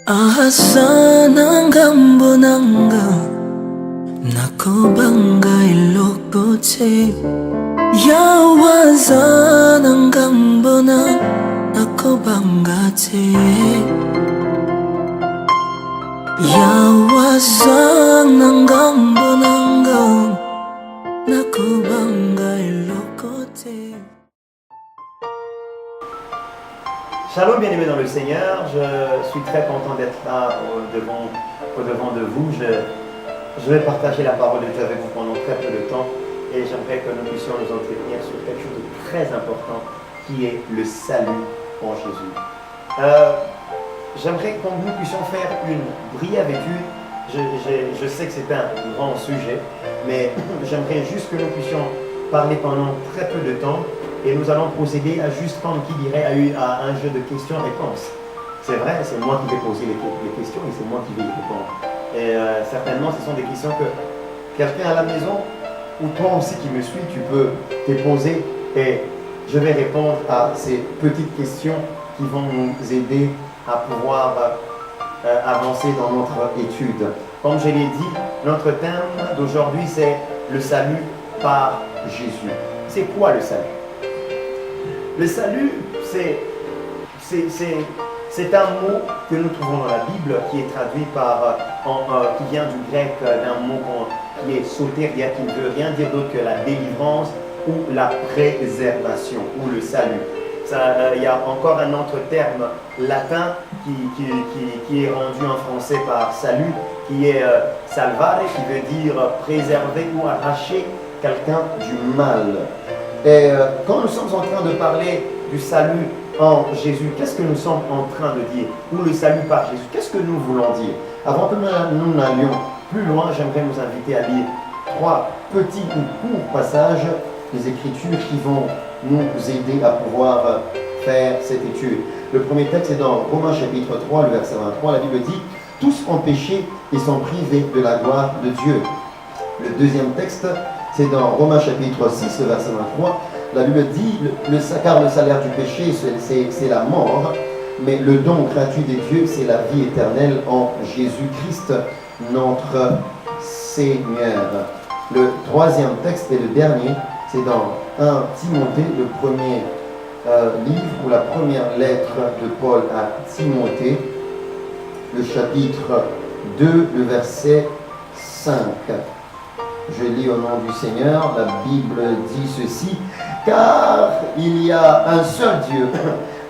Ahasanangambo-nanga nakobanga ilokote Yawazanangambo-na nakobanga te Yawazanangambo-nanga nakobanga ilokote. Shalom, bien-aimés dans le Seigneur, je suis très content d'être là au-devant de vous. Je vais partager la parole de Dieu avec vous pendant très peu de temps et j'aimerais que nous puissions nous entretenir sur quelque chose de très important qui est le salut en Jésus. J'aimerais que nous puissions faire une brève étude. Je sais que c'est un grand sujet, mais j'aimerais juste que nous puissions parler pendant très peu de temps. Et nous allons procéder à juste comme qui dirait à un jeu de questions-réponses. C'est vrai, c'est moi qui vais poser les questions et c'est moi qui vais y répondre. Et certainement, ce sont des questions que quelqu'un à la maison ou toi aussi qui me suis, tu peux te poser et je vais répondre à ces petites questions qui vont nous aider à pouvoir avancer dans notre étude. Comme je l'ai dit, notre thème d'aujourd'hui, c'est le salut par Jésus. C'est quoi le salut? Le salut, c'est un mot que nous trouvons dans la Bible qui est traduit qui vient du grec d'un mot qui est sotéria, qui ne veut rien dire d'autre que la délivrance ou la préservation ou le salut. Il y a encore un autre terme latin qui est rendu en français par salut, qui est salvare, qui veut dire préserver ou arracher quelqu'un du mal. Et quand nous sommes en train de parler du salut en Jésus, qu'est-ce que nous sommes en train de dire? Ou le salut par Jésus, qu'est-ce que nous voulons dire? Avant que nous n'allions plus loin, j'aimerais nous inviter à lire 3 petits ou courts passages des Écritures qui vont nous aider à pouvoir faire cette étude. Le premier texte est dans Romains chapitre 3, le verset 23. La Bible dit « Tous ont péché et sont privés de la gloire de Dieu ». Le deuxième texte, c'est dans Romains chapitre 6, le verset 23. La Bible dit, car le salaire du péché, c'est la mort, mais le don gratuit de Dieu, c'est la vie éternelle en Jésus-Christ, notre Seigneur. Le troisième texte et le dernier, c'est dans 1 Timothée, le premier livre ou la première lettre de Paul à Timothée, le chapitre 2, le verset 5. Je lis au nom du Seigneur, la Bible dit ceci, car il y a un seul Dieu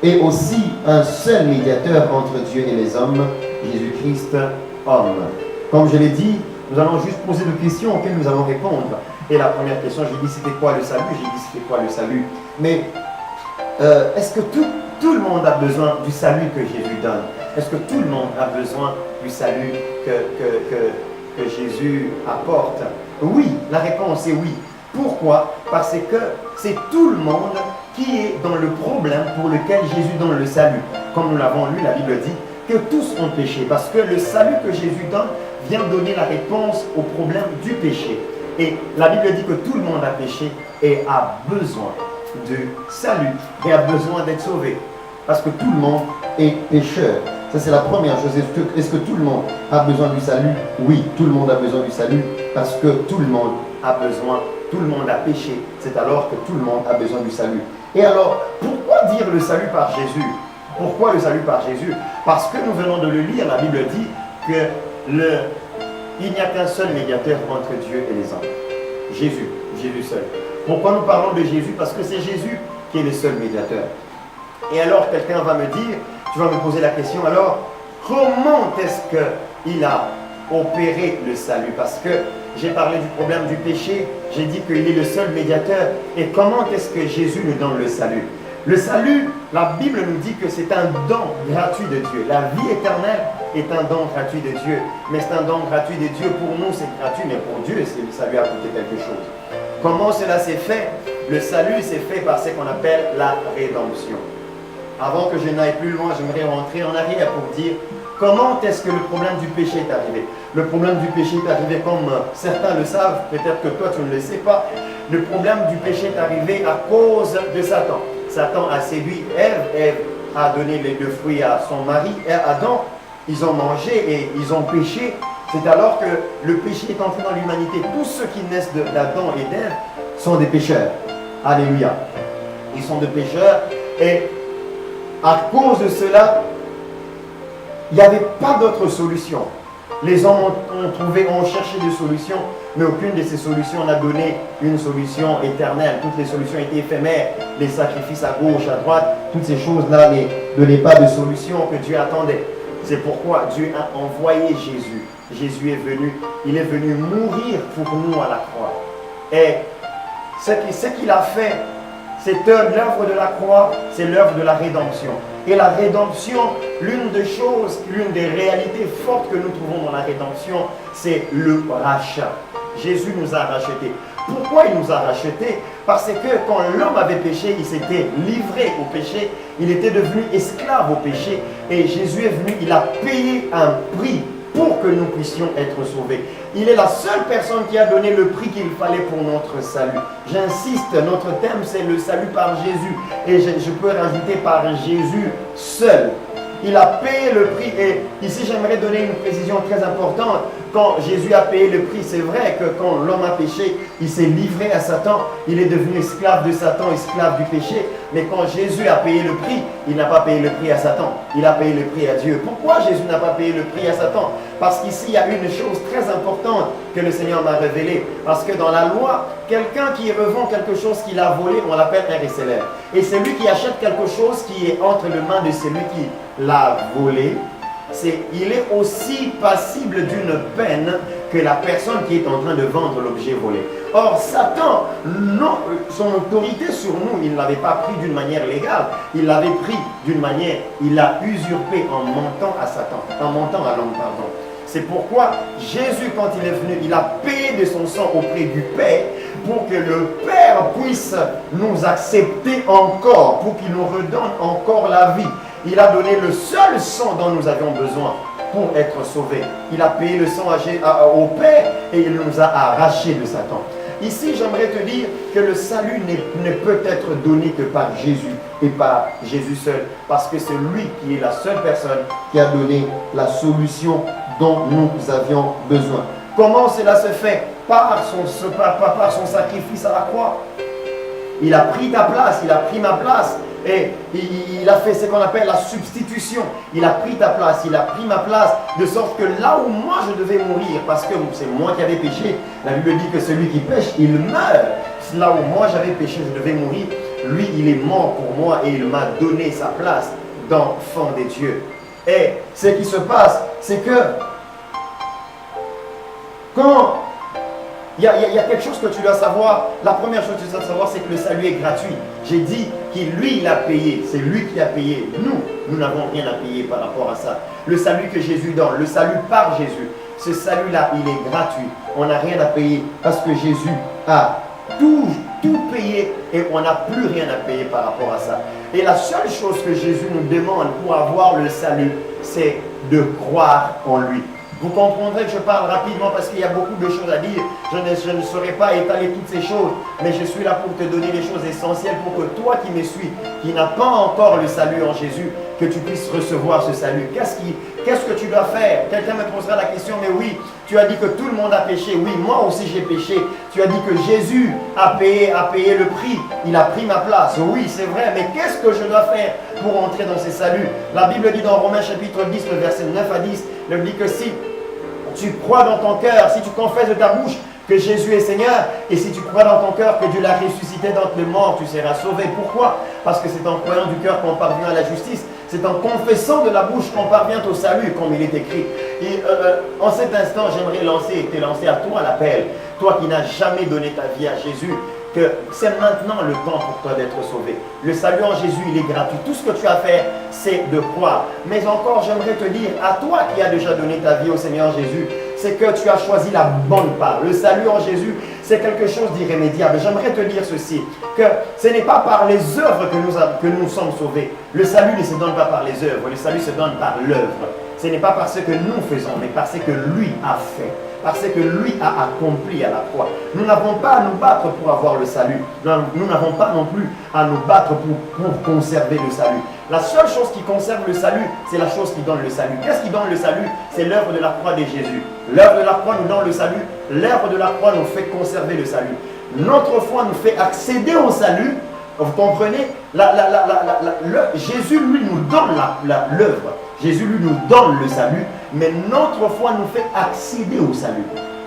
et aussi un seul médiateur entre Dieu et les hommes, Jésus-Christ, homme. Comme je l'ai dit, nous allons juste poser des questions auxquelles nous allons répondre. Et la première question, j'ai dit c'était quoi le salut? J'ai dit c'était quoi le salut? Mais est-ce que tout le monde a besoin du salut que Jésus donne? Est-ce que tout le monde a besoin du salut que Jésus apporte? Oui, la réponse est oui. Pourquoi? Parce que c'est tout le monde qui est dans le problème pour lequel Jésus donne le salut. Comme nous l'avons lu, la Bible dit que tous ont péché. Parce que le salut que Jésus donne vient donner la réponse au problème du péché. Et la Bible dit que tout le monde a péché et a besoin de salut et a besoin d'être sauvé. Parce que tout le monde est pécheur. Ça, c'est la première chose. Est-ce que tout le monde a besoin du salut? Oui, tout le monde a besoin du salut parce que tout le monde a besoin, tout le monde a péché. C'est alors que tout le monde a besoin du salut. Et alors, pourquoi dire le salut par Jésus? Pourquoi le salut par Jésus? Parce que nous venons de le lire, la Bible dit que il n'y a qu'un seul médiateur entre Dieu et les hommes. Jésus seul. Pourquoi nous parlons de Jésus? Parce que c'est Jésus qui est le seul médiateur. Et alors, quelqu'un va me dire, tu vas me poser la question, alors, comment est-ce qu'il a opéré le salut? Parce que j'ai parlé du problème du péché, j'ai dit qu'il est le seul médiateur. Et comment est-ce que Jésus nous donne le salut? Le salut, la Bible nous dit que c'est un don gratuit de Dieu. La vie éternelle est un don gratuit de Dieu. Mais c'est un don gratuit de Dieu. Pour nous, c'est gratuit, mais pour Dieu, ça lui a coûté quelque chose. Comment cela s'est fait? Le salut s'est fait par ce qu'on appelle la rédemption. Avant que je n'aille plus loin, j'aimerais rentrer en arrière pour dire comment est-ce que le problème du péché est arrivé. Le problème du péché est arrivé comme certains le savent, peut-être que toi tu ne le sais pas. Le problème du péché est arrivé à cause de Satan. Satan a séduit Ève, Ève a donné les 2 fruits à son mari, Adam, ils ont mangé et ils ont péché, c'est alors que le péché est entré dans l'humanité. Tous ceux qui naissent d'Adam et d'Ève sont des pécheurs. Alléluia. Ils sont des pécheurs et à cause de cela, il n'y avait pas d'autre solution. Les hommes ont cherché des solutions, mais aucune de ces solutions n'a donné une solution éternelle. Toutes les solutions étaient éphémères. Les sacrifices à gauche, à droite, toutes ces choses-là ne donnaient pas de solution que Dieu attendait. C'est pourquoi Dieu a envoyé Jésus. Jésus est venu, il est venu mourir pour nous à la croix. Et ce qu'il a fait, c'est l'œuvre de la croix, c'est l'œuvre de la rédemption. Et la rédemption, l'une des réalités fortes que nous trouvons dans la rédemption, c'est le rachat. Jésus nous a rachetés. Pourquoi il nous a rachetés? Parce que quand l'homme avait péché, il s'était livré au péché, il était devenu esclave au péché. Et Jésus est venu, il a payé un prix pour que nous puissions être sauvés. Il est la seule personne qui a donné le prix qu'il fallait pour notre salut. J'insiste, notre thème c'est le salut par Jésus. Et je peux rajouter par Jésus seul. Il a payé le prix. Et ici j'aimerais donner une précision très importante. Quand Jésus a payé le prix, c'est vrai que quand l'homme a péché, il s'est livré à Satan. Il est devenu esclave de Satan, esclave du péché. Mais quand Jésus a payé le prix, il n'a pas payé le prix à Satan. Il a payé le prix à Dieu. Pourquoi Jésus n'a pas payé le prix à Satan? Parce qu'ici, il y a une chose très importante que le Seigneur m'a révélée. Parce que dans la loi, quelqu'un qui revend quelque chose qu'il a volé, on l'appelle un receleur. Et celui qui achète quelque chose qui est entre les mains de celui qui l'a volé, il est aussi passible d'une peine que la personne qui est en train de vendre l'objet volé. Or, Satan, son autorité sur nous, il ne l'avait pas pris d'une manière légale, il l'avait pris d'une manière, il l'a usurpé en mentant à Satan, en mentant à l'homme, pardon. C'est pourquoi Jésus, quand il est venu, il a payé de son sang auprès du Père pour que le Père puisse nous accepter encore, pour qu'il nous redonne encore la vie. Il a donné le seul sang dont nous avions besoin pour être sauvés. Il a payé le sang au Père et il nous a arrachés de Satan. Ici, j'aimerais te dire que le salut ne peut être donné que par Jésus et par Jésus seul. Parce que c'est lui qui est la seule personne qui a donné la solution dont nous avions besoin. Comment cela se fait? Par son sacrifice à la croix. Il a pris ta place, il a pris ma place. Et il a fait ce qu'on appelle la substitution. Il a pris ta place, il a pris ma place, de sorte que là où moi je devais mourir, parce que c'est moi qui avais péché, la Bible dit que celui qui pêche, il meurt. Là où moi j'avais péché, je devais mourir, lui il est mort pour moi et il m'a donné sa place d'enfant des dieux. Et ce qui se passe, c'est que quand il y a quelque chose que tu dois savoir. La première chose que tu dois savoir, c'est que le salut est gratuit. J'ai dit qu'il lui, il a payé. C'est lui qui a payé. Nous n'avons rien à payer par rapport à ça. Le salut que Jésus donne, le salut par Jésus, ce salut-là, il est gratuit. On n'a rien à payer parce que Jésus a tout payé et on n'a plus rien à payer par rapport à ça. Et la seule chose que Jésus nous demande pour avoir le salut, c'est de croire en lui. Vous comprendrez que je parle rapidement parce qu'il y a beaucoup de choses à dire. Je ne saurais pas étaler toutes ces choses, mais je suis là pour te donner les choses essentielles pour que toi qui me suis, qui n'as pas encore le salut en Jésus, que tu puisses recevoir ce salut. Qu'est-ce que tu dois faire? Quelqu'un me posera la question, mais oui, tu as dit que tout le monde a péché. Oui, moi aussi j'ai péché. Tu as dit que Jésus a payé le prix. Il a pris ma place. Oui, c'est vrai, mais qu'est-ce que je dois faire pour entrer dans ces saluts? La Bible dit dans Romains chapitre 10, le verset 9 à 10, elle dit que si tu crois dans ton cœur, si tu confesses de ta bouche que Jésus est Seigneur, et si tu crois dans ton cœur que Dieu l'a ressuscité d'entre les morts, tu seras sauvé. Pourquoi? Parce que c'est en croyant du cœur qu'on parvient à la justice, c'est en confessant de la bouche qu'on parvient au salut, comme il est écrit. Et en cet instant, j'aimerais te lancer à toi l'appel, toi qui n'as jamais donné ta vie à Jésus, que c'est maintenant le temps pour toi d'être sauvé. Le salut en Jésus, il est gratuit. Tout ce que tu as à faire, c'est de croire. Mais encore, j'aimerais te dire, à toi qui as déjà donné ta vie au Seigneur Jésus, c'est que tu as choisi la bonne part. Le salut en Jésus, c'est quelque chose d'irrémédiable. J'aimerais te dire ceci, que ce n'est pas par les œuvres que nous sommes sauvés. Le salut ne se donne pas par les œuvres, le salut se donne par l'œuvre. Ce n'est pas parce que nous faisons, mais parce que lui a fait. Parce que lui a accompli à la croix. Nous n'avons pas à nous battre pour avoir le salut. Nous n'avons pas non plus à nous battre pour conserver le salut. La seule chose qui conserve le salut, c'est la chose qui donne le salut. Qu'est-ce qui donne le salut? C'est l'œuvre de la croix de Jésus. L'œuvre de la croix nous donne le salut. L'œuvre de la croix nous fait conserver le salut. Notre foi nous fait accéder au salut. Vous comprenez? Jésus, lui, nous donne l'œuvre. Jésus, lui, nous donne le salut. Mais notre foi nous fait accéder au salut.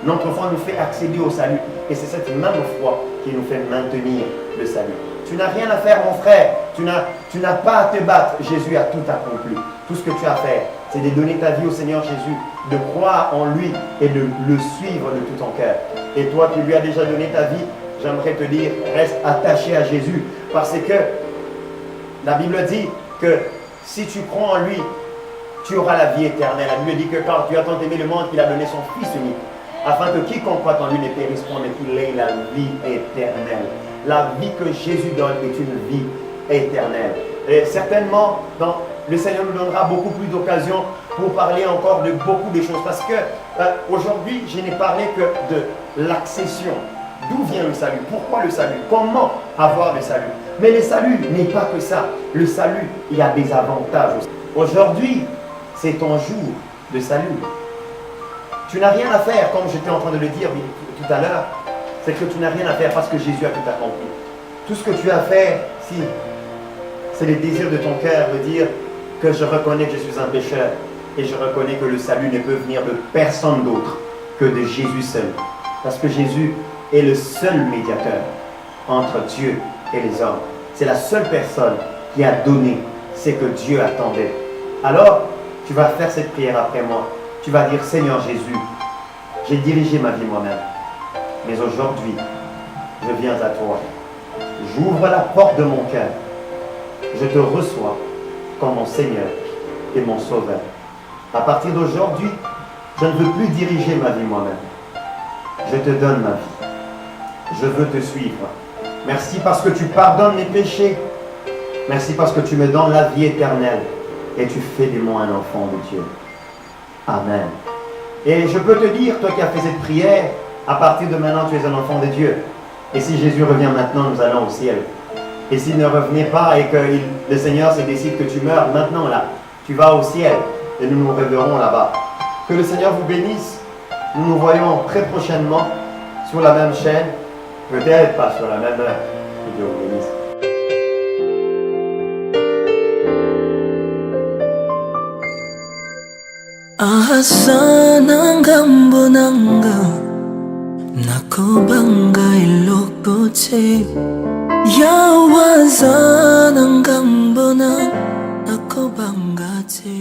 Notre foi nous fait accéder au salut. Et c'est cette même foi qui nous fait maintenir le salut. Tu n'as rien à faire, mon frère. Tu n'as pas à te battre. Jésus a tout accompli. Tout ce que tu as à faire, c'est de donner ta vie au Seigneur Jésus, de croire en lui et de le suivre de tout ton cœur. Et toi qui lui as déjà donné ta vie, j'aimerais te dire, reste attaché à Jésus. Parce que la Bible dit que si tu crois en lui, tu auras la vie éternelle. La Bible dit que quand tu as tant aimé le monde qu'il a donné son Fils unique, afin que quiconque croit en lui ne périsse point, mais qu'il ait la vie éternelle. La vie que Jésus donne est une vie éternelle. Et certainement, le Seigneur nous donnera beaucoup plus d'occasions pour parler encore de beaucoup de choses. Parce que aujourd'hui, je n'ai parlé que de l'accession. D'où vient le salut? Pourquoi le salut? Comment avoir le salut? Mais le salut n'est pas que ça. Le salut, il y a des avantages aussi. Aujourd'hui, c'est ton jour de salut. Tu n'as rien à faire, comme j'étais en train de le dire tout à l'heure. C'est que tu n'as rien à faire parce que Jésus a tout accompli. Tout ce que tu as à faire, si, c'est le désir de ton cœur de dire que je reconnais que je suis un pécheur et je reconnais que le salut ne peut venir de personne d'autre que de Jésus seul. Parce que Jésus est le seul médiateur entre Dieu et les hommes. C'est la seule personne qui a donné ce que Dieu attendait. Alors, tu vas faire cette prière après moi. Tu vas dire, Seigneur Jésus, j'ai dirigé ma vie moi-même. Mais aujourd'hui, je viens à toi. J'ouvre la porte de mon cœur. Je te reçois comme mon Seigneur et mon Sauveur. À partir d'aujourd'hui, je ne veux plus diriger ma vie moi-même. Je te donne ma vie. Je veux te suivre. Merci parce que tu pardonnes mes péchés. Merci parce que tu me donnes la vie éternelle. Et tu fais de moi un enfant de Dieu. Amen. Et je peux te dire, toi qui as fait cette prière, à partir de maintenant, tu es un enfant de Dieu. Et si Jésus revient maintenant, nous allons au ciel. Et s'il ne revenait pas et que le Seigneur se décide que tu meurs maintenant là, tu vas au ciel et nous nous reverrons là-bas. Que le Seigneur vous bénisse. Nous nous voyons très prochainement sur la même chaîne. Peut-être pas sur la même heure. Que Dieu vous bénisse. Ahasana ngambonanga nakobanga ilokoche yawazana ngambona nakobanga che